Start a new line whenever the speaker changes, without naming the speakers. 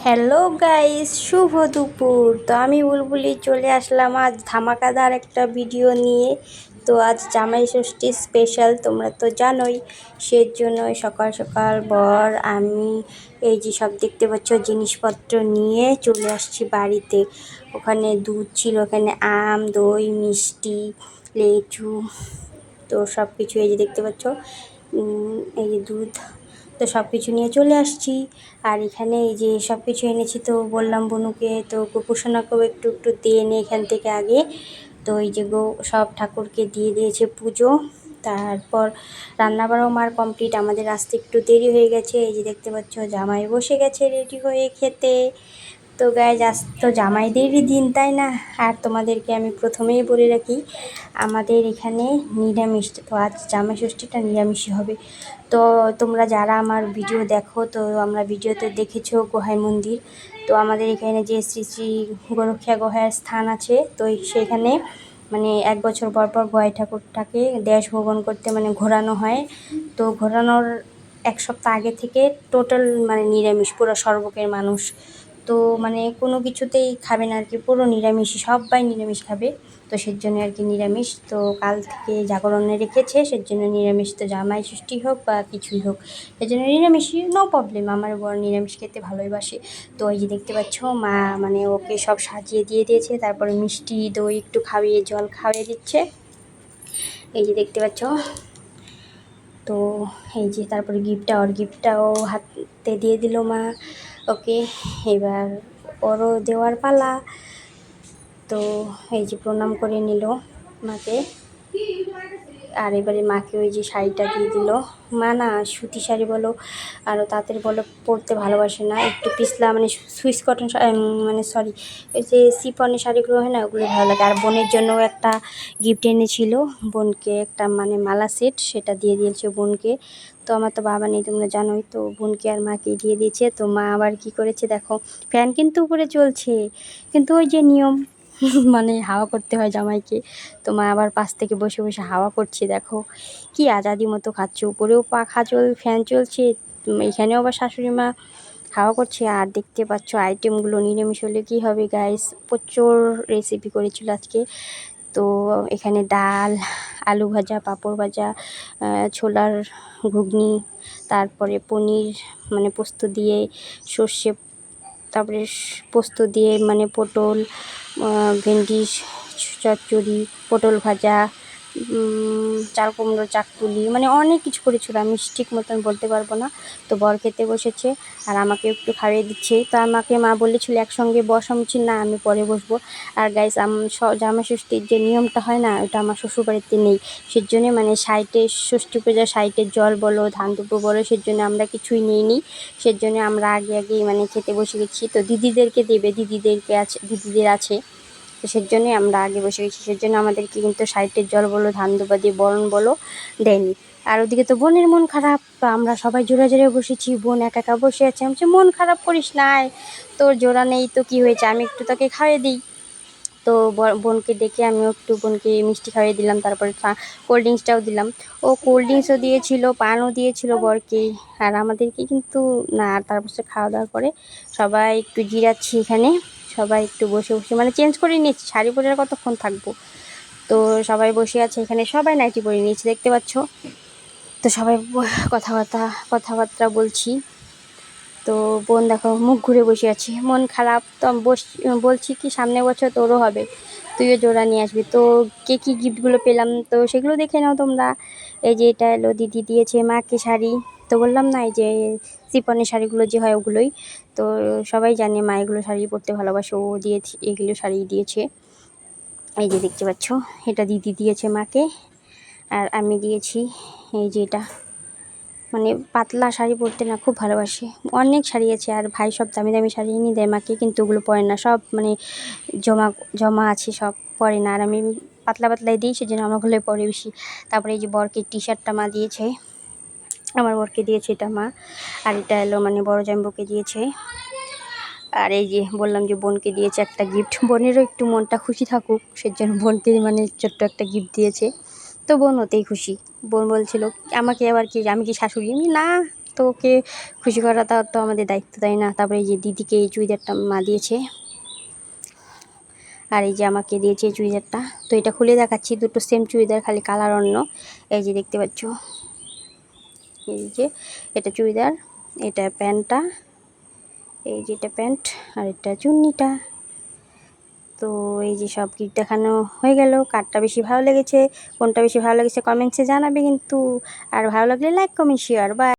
Hello guys, শুভ দুপুর। তো আমি বুলবুলি চলে আসলাম আজ ধামাকাদার একটা ভিডিও নিয়ে। তো আজ জামাই ষষ্ঠী স্পেশাল, তোমরা তো জানোই। সেজন্যই সকাল সকাল আমি এই যে সব দেখতে পাচ্ছ জিনিসপত্র নিয়ে চলে আসছি বাড়িতে। ওখানে দুধ ছিল, ওখানে আম, দই, মিষ্টি, লেচু, তো সব কিছু এই যে দেখতে পাচ্ছ। এই যে দুধ, তো সব কিছু নিয়ে চলে আসছি। আর এখানে এই যে সব কিছু এনেছি, তো বললাম বনুকে তো গোপুসোনাকেও একটু একটু দিয়ে নে এখান থেকে আগে। তো এই যে সব ঠাকুরকে দিয়ে দিয়েছে পুজো। তারপর রান্নাবাড়াও মার কমপ্লিট, আমাদের আসতে একটু দেরি হয়ে গেছে। এই যে দেখতে পাচ্ছ জামাই বসে গেছে রেডি হয়ে খেতে। তো গাইজ আজ তো জামাইদেরই দিন, তাই না? আর তোমাদেরকে আমি প্রথমেই বলে রাখি, আমাদের এখানে নিরামিষ, তো আজ জামাই ষষ্ঠীটা নিরামিষই হবে। তো তোমরা যারা আমার ভিডিও দেখো, তো আমরা ভিডিওতে দেখেছো গোহাই মন্দির। তো আমাদের এখানে যে শ্রী শ্রী গোরক্ষা গোহাইয়ের স্থান আছে, তো সেখানে মানে 1 বছর পর পর গোহাই ঠাকুরটাকে দেশ ভ্রমণ করতে মানে ঘোরানো হয়। তো ঘোরানোর 1 সপ্তাহ আগে থেকে টোটাল মানে নিরামিষ পুরো সর্বকের মানুষ। তো মানে কোনো কিছুতেই খাবে না আর কি, পুরো নিরামিষই, সবাই নিরামিষ খাবে। তো সেজন্য আর কি নিরামিষ, তো কাল থেকে জাগরণে রেখেছে, সেজন্য নিরামিষ। তো জামাই ষষ্ঠী হোক বা কিছুই হোক, সেজন্য নিরামিষই, নো প্রবলেম। আমার বর নিরামিষ খেতে ভালোবাসে। তো এই যে দেখতে পাচ্ছ মা মানে ওকে সব সাজিয়ে দিয়ে দিয়েছে, তারপরে মিষ্টি দই একটু খাইয়ে জল খাইয়ে দিচ্ছে, এই যে দেখতে পাচ্ছ। তো এই যে তারপরে গিফটটাও হাতে দিয়ে দিল মা ওকে। এবার ওরও দেওয়ার পালা। তো এই যে প্রণাম করে নিল মাকে। আর এবারে মাকে ওই যে শাড়িটা দিয়ে দিল। মা না সুতি শাড়ি বলো আরও তাঁতের বলো পরতে ভালোবাসে না, একটু পিছলা মানে সুইস কটন মানে সরি, ওই যে শিফনের শাড়িগুলো হয় না, ওগুলো ভালো লাগে। আর বোনের জন্যও একটা গিফট এনেছিল, বোনকে একটা মানে মালা সেট, সেটা দিয়ে দিয়েছে বোনকে। তো আমার তো বাবা নেই, তোমরা জানোই, তো বোনকে আর মাকে দিয়ে দিয়েছে। তো মা আবার কি করেছে দেখো, ফ্যান কিন্তু উপরে চলছে, কিন্তু ওই যে নিয়ম মানে হাওয়া করতে হয় জামাইকে। তো মা আবার পাশ থেকে বসে বসে হাওয়া করছে, দেখো কি আজাদি মতো খাচ্ছে। উপরেও ফ্যান চলছে, এখানেও আবার শাশুড়ি মা হাওয়া করছে। আর দেখতে পাচ্ছ আইটেমগুলো, নিরামিষ হলে কী হবে গাইস, প্রচুর রেসিপি করেছিল আজকে। তো এখানে ডাল, আলু ভাজা, পাঁপড় ভাজা, ছোলার ঘুগনি, তারপরে পনির মানে পোস্ত দিয়ে, সর্ষে, তারপরে পোস্ত দিয়ে মানে পটল, ভেন্ডি চচ্চড়ি, পটল ভাজা, চাল কুমড়ো চাকুলি, মানে অনেক কিছু করেছিল, আমি ঠিক মতন বলতে পারবো না। তো বর খেতে বসেছে আর আমাকে একটু খাইয়ে দিচ্ছে। তো আমাকে মা বলেছিল একসঙ্গে বস, আমি বলছি না আমি পরে বসবো। আর গাইস জামাই ষষ্ঠীর যে নিয়মটা হয় না, ওটা আমার শ্বশুরবাড়িতে নেই। সেজন্যে মানে সাইটে ষষ্ঠী পূজা সাইটের জল বলো, ধান দুব্বো বলো, সেজন্য আমরা কিছুই নিইনি। সেজন্য আমরা আগেই মানে খেতে বসে গেছি। তো দিদিদেরকে দেবে, দিদিদের আছে, তো সেজন্যই আমরা আগে বসে গেছি। সেজন্য আমাদেরকে কিন্তু সাইটের জল বলো, ধান দুব্বা দিয়ে বরণ বলো দেয়নি। আর ওদিকে তো বোনের মন খারাপ, তো আমরা সবাই জোড়া জোড়ায় বসেছি, বোন একা একা বসে আছে। আমি বলছি মন খারাপ করিস না, তোর জোড়া নেই তো কি হয়েছে, আমি একটু তোকে খাইয়ে দিই। তো বোনকে ডেকে আমিও একটু বোনকে মিষ্টি খাইয়ে দিলাম, তারপরে কোল্ড ড্রিঙ্কসটাও দিলাম। ও কোল্ড ড্রিঙ্কসও দিয়েছিল, পানও দিয়েছিল বরকে, আর আমাদেরকে কিন্তু না। আর তারপর খাওয়া দাওয়ার পরে সবাই একটু জিরাচ্ছি এখানে, সবাই একটু বসে বসে মানে চেঞ্জ করে নিয়েছি, শাড়ি পরে আর কতক্ষণ থাকবো। তো সবাই বসে আছে এখানে, সবাই নাইটি পরে নিয়েছি দেখতে পাচ্ছ। তো সবাই কথাবার্তা বলছি। তো বোন দেখো মুখ ঘুরে বসে আছে, মন খারাপ। তো আমি বলছি কি সামনের বছর তোরও হবে, তুইও জোড়া নিয়ে আসবি। তো কে কী গিফটগুলো পেলাম তো সেগুলো দেখে নাও তোমরা। এই যে এটা এলো, দিদি দিয়েছে মাকে শাড়ি। তো বললাম না এই যে শিফনের শাড়িগুলো যে হয় ওগুলোই। তো সবাই জানে মা এগুলো শাড়ি পরতে ভালোবাসে, ও দিয়েছে এগুলো শাড়ি দিয়েছে। এই যে দেখতে পাচ্ছ, এটা দিদি দিয়েছে মাকে, আর আমি দিয়েছি এই যে এটা। মানে পাতলা শাড়ি পরতে না খুব ভালোবাসে, অনেক শাড়ি আছে। আর ভাই সব দামি দামি শাড়ি এনে দেয় মাকে, কিন্তু ওগুলো পরে না, সব মানে জমা জমা আছে, সব পরে না। আর আমি পাতলা পাতলাই দিই, সেজন্য আমাগুলো পরে বেশি। তারপরে এই যে বরকে টি শার্টটা মা দিয়েছে, আমার বরকে দিয়েছে এটা মা। আর এটা এলো মানে বড় জাম্বুকে দিয়েছে। আর এই যে বললাম যে বোনকে দিয়েছে একটা গিফট, বোনেরও একটু মনটা খুশি থাকুক, সেজন্য বোনকে মানে ছোট্ট একটা গিফট দিয়েছে। তো বোন ওতেই খুশি। বোন বলছিল আমাকে আবার কি, আমি কি শাশুড়ি? আমি না, তো ওকে খুশি করাটা তো আমাদের দায়িত্ব, তাই না? তারপরে এই যে দিদিকে এই চুড়িদারটা মা দিয়েছে, আর এই যে আমাকে দিয়েছে এই চুড়িদারটা। তো এটা খুলে দেখাচ্ছি, দুটো সেম চুড়িদার, খালি কালার অন্য। এই যে দেখতে পাচ্ছ, এই যে এটা চুড়িদার, এটা প্যান্টটা, এই যে এটা প্যান্ট, আর এটা চুন্নিটা। তো এই যে সব গিফট দেখানো হয়ে গেল। কারটা বেশি ভালো লেগেছে, কোনটা বেশি ভালো লেগেছে কমেন্টসে জানাবে কিন্তু। আর ভালো লাগলে লাইক, কমেন্ট, শেয়ার। বাই।